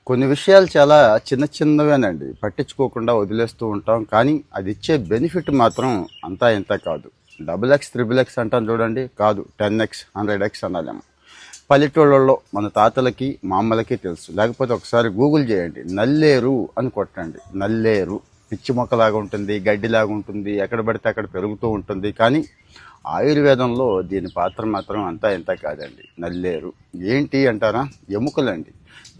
కొన్ని విషయాలు చాలా చిన్న చిన్నవేనండి. పట్టించుకోకుండా వదిలేస్తూ ఉంటాం. కానీ అది ఇచ్చే బెనిఫిట్ మాత్రం అంతా ఇంత కాదు. డబుల్ ఎక్స్, త్రిబుల్ ఎక్స్ అంటాం చూడండి. కాదు, 10x, 100x అనాలేమో. పల్లెటూళ్ళలో మన తాతలకి, మా అమ్మలకి తెలుసు. లేకపోతే ఒకసారి గూగుల్ చేయండి. నల్లేరు అని కొట్టండి. నల్లేరు పిచ్చి మొక్కలాగా ఉంటుంది, గడ్డిలాగా ఉంటుంది, ఎక్కడ పడితే అక్కడ పెరుగుతూ ఉంటుంది. కానీ ఆయుర్వేదంలో దీని పాత్ర మాత్రం అంతా ఇంత కాదండి. నల్లేరు ఏంటి అంటారా? ఎముకలండి.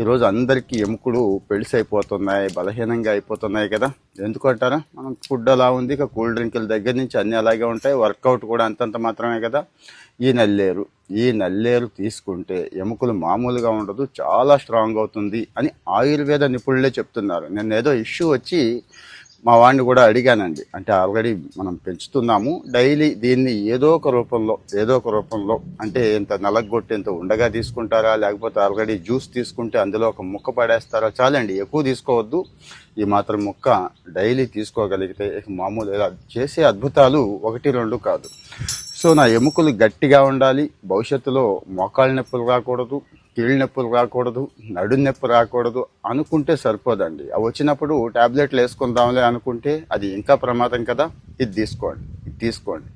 ఈరోజు అందరికీ ఎముకలు పెళిసైపోతున్నాయి, బలహీనంగా అయిపోతున్నాయి కదా. ఎందుకు అంటారా? మనం ఫుడ్ అలా ఉంది, ఇక కూల్ డ్రింకుల దగ్గర నుంచి అన్నీ అలాగే ఉంటాయి. వర్కౌట్ కూడా అంతంత మాత్రమే కదా. ఈ నల్లేరు తీసుకుంటే ఎముకలు మామూలుగా ఉండదు, చాలా స్ట్రాంగ్ అవుతుంది అని ఆయుర్వేద నిపుణులే చెప్తున్నారు. నేను ఏదో ఇష్యూ వచ్చి మా వాడిని కూడా అడిగానండి. అంటే ఆల్రెడీ మనం పెంచుతున్నాము, డైలీ దీన్ని ఏదో ఒక రూపంలో అంటే ఇంత నలగొట్టి ఇంత ఉండగా తీసుకుంటారా, లేకపోతే ఆల్రెడీ జ్యూస్ తీసుకుంటే అందులో ఒక ముక్క పడేస్తారా? చాలండి, ఎక్కువ తీసుకోవద్దు. ఈ మాత్రం ముక్క డైలీ తీసుకోగలిగితే మామూలు ఇలా చేసే అద్భుతాలు 1-2 కాదు. సో నా ఎముకలు గట్టిగా ఉండాలి, భవిష్యత్తులో మోకాళ్ళ నొప్పులు రాకూడదు, కీళ్ళ నొప్పులు రాకూడదు, నడు నొప్పి రాకూడదు అనుకుంటే సరిపోదండి. అవి వచ్చినప్పుడు టాబ్లెట్లు వేసుకుందాంలే అనుకుంటే అది ఇంకా ప్రమాదం కదా. ఇది తీసుకోండి.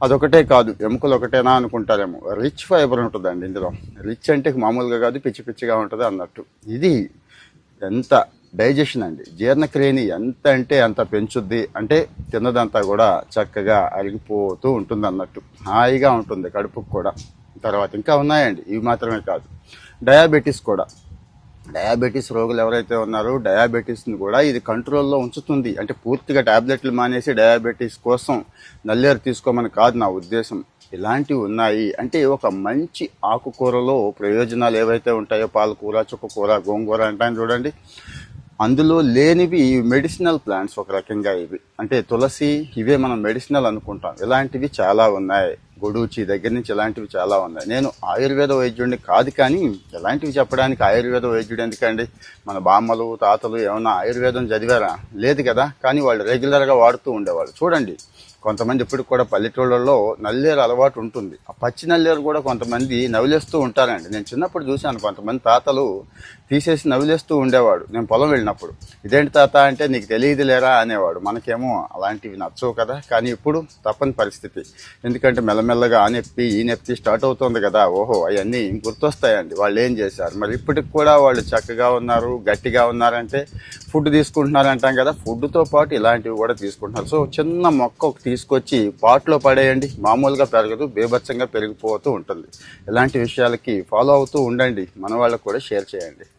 అదొకటే కాదు, ఎముకలు ఒకటేనా అనుకుంటారేమో. రిచ్ ఫైబర్ ఉంటుందండి ఇందులో. రిచ్ అంటే మామూలుగా కాదు, పిచ్చి పిచ్చిగా ఉంటుంది అన్నట్టు. ఇది ఎంత డైజెషన్ అండి, జీర్ణక్రియని ఎంత అంటే అంత పెంచుద్ది. అంటే తిన్నదంతా కూడా చక్కగా అరిగిపోతూ ఉంటుంది అన్నట్టు, హాయిగా ఉంటుంది కడుపుకు కూడా. తర్వాత ఇంకా ఉన్నాయండి, ఇవి మాత్రమే కాదు. డయాబెటీస్ రోగులు ఎవరైతే ఉన్నారో డయాబెటీస్ని కూడా ఇది కంట్రోల్లో ఉంచుతుంది. అంటే పూర్తిగా టాబ్లెట్లు మానేసి డయాబెటీస్ కోసం నల్లేరు తీసుకోమని కాదు నా ఉద్దేశం. ఇలాంటివి ఉన్నాయి అంటే ఒక మంచి ఆకుకూరలో ప్రయోజనాలు ఏవైతే ఉంటాయో, పాలకూర, చుక్కకూర, గోంగూర అంటాను చూడండి, అందులో లేనివి మెడిసినల్ ప్లాంట్స్ ఒక రకంగా. ఇవి అంటే తులసి, ఇవే మనం మెడిసినల్ అనుకుంటాం. ఇలాంటివి చాలా ఉన్నాయి. గొడూచి దగ్గర నుంచి ఇలాంటివి చాలా ఉన్నాయి. నేను ఆయుర్వేద వైద్యుడిని కాదు, కానీ ఇలాంటివి చెప్పడానికి ఆయుర్వేద వైద్యుడు ఎందుకండి? మన బామ్మలు, తాతలు ఏమన్నా ఆయుర్వేదం చదివారా? లేదు కదా. కానీ వాళ్ళు రెగ్యులర్గా వాడుతూ ఉండేవాళ్ళు. చూడండి, కొంతమంది ఇప్పటికి కూడా పల్లెటూళ్ళలో నల్లేరు అలవాటు ఉంటుంది. ఆ పచ్చి నల్లేరు కూడా కొంతమంది నవిలేస్తూ ఉంటారండి. నేను చిన్నప్పుడు చూశాను, కొంతమంది తాతలు తీసేసి నవిలేస్తూ ఉండేవాడు. నేను పొలం వెళ్ళినప్పుడు, ఇదేంటి తాత అంటే, నీకు తెలియదు లేరా అనేవాడు. మనకేమో అలాంటివి నచ్చవు కదా. కానీ ఇప్పుడు తప్పని పరిస్థితి. ఎందుకంటే మెల్లమెల్లగా ఆ నొప్పి ఈ నొప్పి స్టార్ట్ అవుతుంది కదా. ఓహో, అవన్నీ గుర్తొస్తాయండి. వాళ్ళు ఏం చేశారు మరి. ఇప్పటికి కూడా వాళ్ళు చక్కగా ఉన్నారు, గట్టిగా ఉన్నారంటే ఫుడ్ తీసుకుంటున్నారంటాం కదా. ఫుడ్తో పాటు ఇలాంటివి కూడా తీసుకుంటున్నారు. సో చిన్న మొక్క తీసుకొచ్చి పాట్లో పడేయండి, మామూలుగా పెరగదు, బేభత్సంగా పెరిగిపోతూ ఉంటుంది. ఇలాంటి విషయాలకి ఫాలో అవుతూ ఉండండి, మన వాళ్ళకు కూడా షేర్ చేయండి.